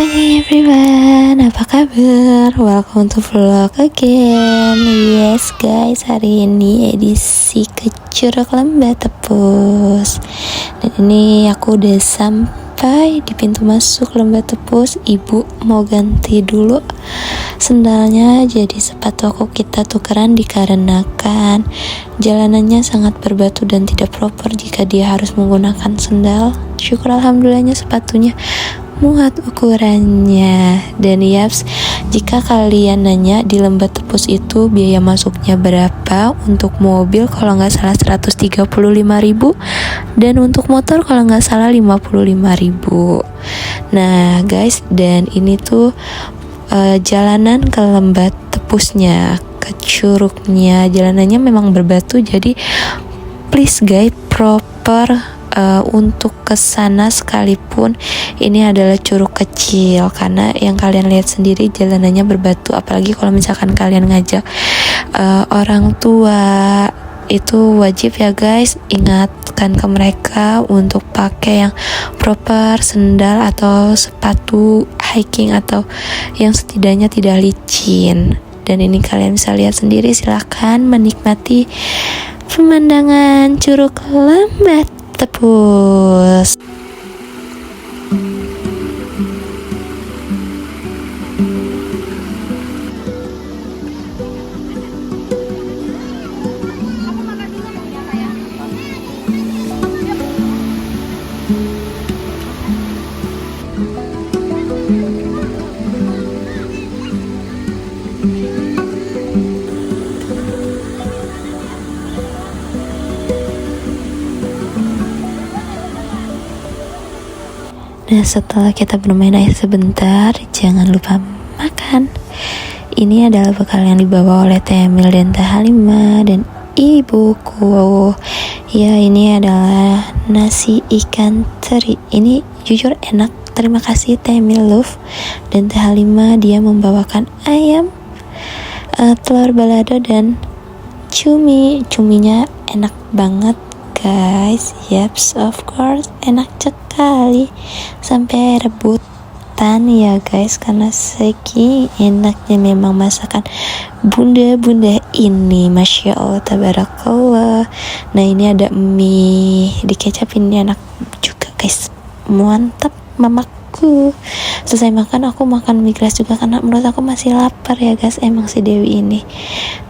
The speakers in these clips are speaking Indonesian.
Hai everyone, apa kabar? Welcome to vlog again. Yes guys, hari ini edisi ke Curug Lembah Tepus. Dan ini aku udah sampai di pintu masuk Lembah Tepus. Ibu mau ganti dulu sendalnya, jadi sepatu aku kita tukeran dikarenakan jalanannya sangat berbatu dan tidak proper jika dia harus menggunakan sendal. Syukur alhamdulillahnya sepatunya muat ukurannya. Dan yaps, jika kalian nanya di Lembah Tepus itu biaya masuknya berapa, untuk mobil kalau nggak salah 135.000 dan untuk motor kalau nggak salah 55.000. Nah guys, dan ini tuh jalanan ke Lembah Tepusnya, ke curugnya, jalanannya memang berbatu, jadi please guys, proper untuk kesana sekalipun ini adalah curug kecil, karena yang kalian lihat sendiri jalanannya berbatu. Apalagi kalau misalkan kalian ngajak orang tua, itu wajib ya guys, ingatkan ke mereka untuk pakai yang proper, sendal atau sepatu hiking atau yang setidaknya tidak licin. Dan ini kalian bisa lihat sendiri, silahkan menikmati pemandangan Curug Lembah Tepus. Nah, setelah kita bermain air sebentar, jangan lupa makan. Ini adalah bekal yang dibawa oleh Teh Emil dan Teh Halimah dan ibuku. Ya, ini adalah nasi ikan teri. Ini jujur enak. Terima kasih Teh Emil love. Dan Teh Halimah dia membawakan ayam, telur balado dan cuminya enak banget guys. Yaps, of course enak sekali sampai rebutan ya guys, karena segi enaknya memang masakan bunda-bunda ini, masya Allah tabarakallah. Nah, ini ada mie dikecap, ini enak juga guys, mantap. Mamaku selesai makan, aku makan mie glass juga karena menurut aku masih lapar ya guys. Emang si Dewi ini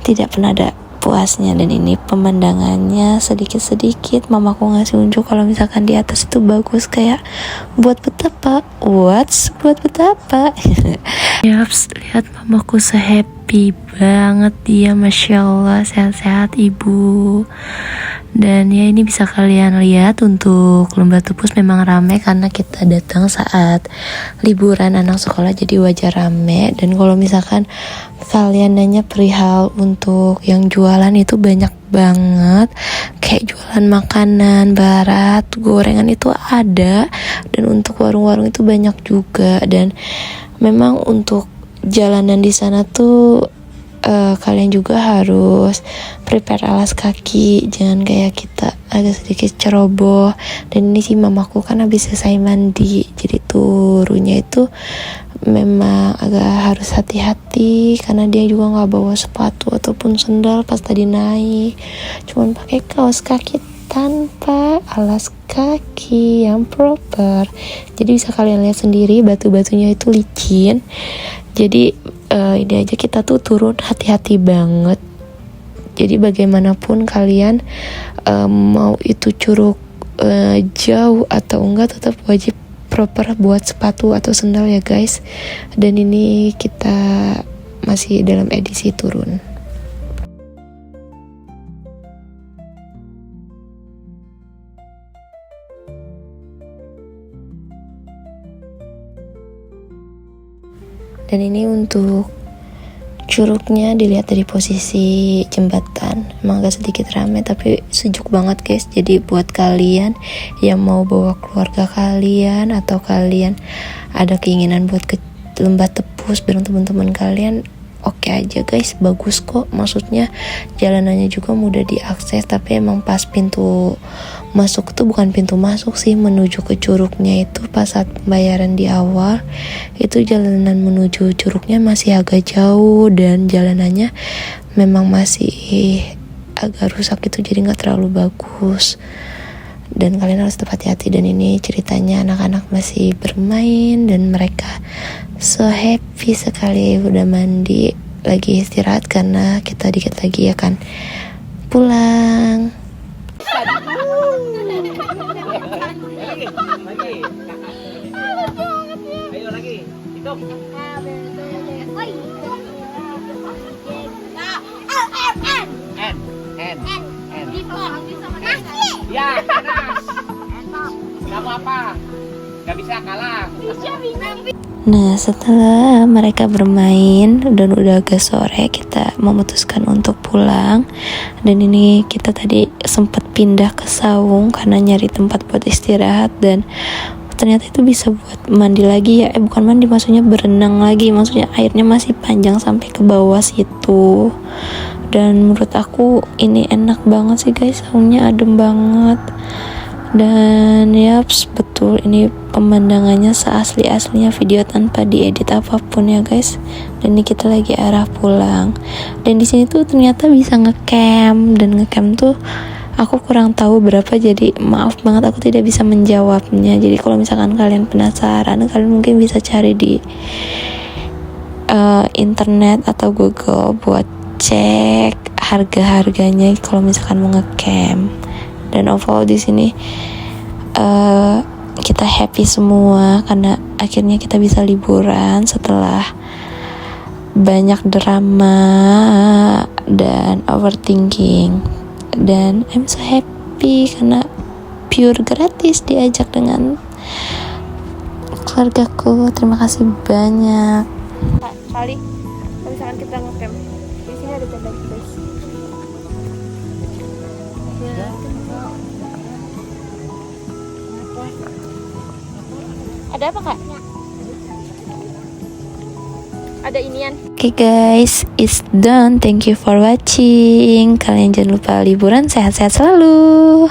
tidak pernah ada puasnya. Dan ini pemandangannya sedikit-sedikit mamaku ngasih unjuk kalau misalkan di atas itu bagus, kayak buat betapa yaps, lihat mamaku happy banget dia, masya Allah, sehat-sehat ibu. Dan ya, ini bisa kalian lihat untuk Lembah Tepus memang ramai karena kita datang saat liburan anak sekolah, jadi wajar rame. Dan kalau misalkan kalian nanya perihal untuk yang jualan, itu banyak banget, kayak jualan makanan barat, gorengan itu ada, dan untuk warung-warung itu banyak juga. Dan memang untuk jalanan di sana tuh kalian juga harus prepare alas kaki, jangan kayak kita agak sedikit ceroboh. Dan ini sih mamaku kan habis selesai mandi, jadi turunnya itu memang agak harus hati-hati karena dia juga nggak bawa sepatu ataupun sendal pas tadi naik, cuman pakai kaos kaki tanpa alas kaki yang proper. Jadi bisa kalian lihat sendiri batu-batunya itu licin. Jadi ini aja kita tuh turun hati-hati banget. Jadi bagaimanapun kalian mau itu curug jauh atau enggak, tetap wajib proper buat sepatu atau sendal ya guys. Dan ini kita masih dalam edisi turun. Dan ini untuk curugnya dilihat dari posisi jembatan, emang agak sedikit ramai tapi sejuk banget guys. Jadi buat kalian yang mau bawa keluarga kalian atau kalian ada keinginan buat ke Lembah Tepus bareng teman-teman kalian, oke aja guys, bagus kok. Maksudnya jalanannya juga mudah diakses, tapi emang pas pintu masuk tuh bukan pintu masuk sih, menuju ke curugnya itu pas saat pembayaran di awal itu jalanan menuju curugnya masih agak jauh dan jalanannya memang masih agak rusak itu, jadi nggak terlalu bagus. Dan kalian harus tetap hati-hati. Dan ini ceritanya anak-anak masih bermain dan mereka so happy sekali udah mandi, lagi istirahat karena kita dikit lagi akan pulang. Ayo lagi, hitung. Ya, panas. Gak apa-apa. Gak bisa kalah. Nah, setelah mereka bermain dan udah agak sore, kita memutuskan untuk pulang. Dan ini kita tadi sempat pindah ke saung karena nyari tempat buat istirahat, dan ternyata itu bisa buat mandi lagi ya. Bukan mandi, maksudnya berenang lagi. Maksudnya airnya masih panjang sampai ke bawah situ. Dan menurut aku ini enak banget sih guys, saungnya adem banget. Dan yaps, betul ini pemandangannya seasli-aslinya video tanpa diedit apapun ya guys. Dan ini kita lagi arah pulang. Dan di sini tuh ternyata bisa ngecamp, dan ngecamp tuh aku kurang tahu berapa, jadi maaf banget aku tidak bisa menjawabnya. Jadi kalau misalkan kalian penasaran, kalian mungkin bisa cari di internet atau Google buat cek harga-harganya kalau misalkan mau ngecamp. Dan overall di sini kita happy semua karena akhirnya kita bisa liburan setelah banyak drama dan overthinking. Dan I'm so happy karena pure gratis diajak dengan keluargaku. Terima kasih banyak. Kali kalau misalkan kita ngecamp di sini ada tenda guys. Ada apa kak? Ada inian. Oke guys, it's done. Thank you for watching. Kalian jangan lupa liburan sehat-sehat selalu.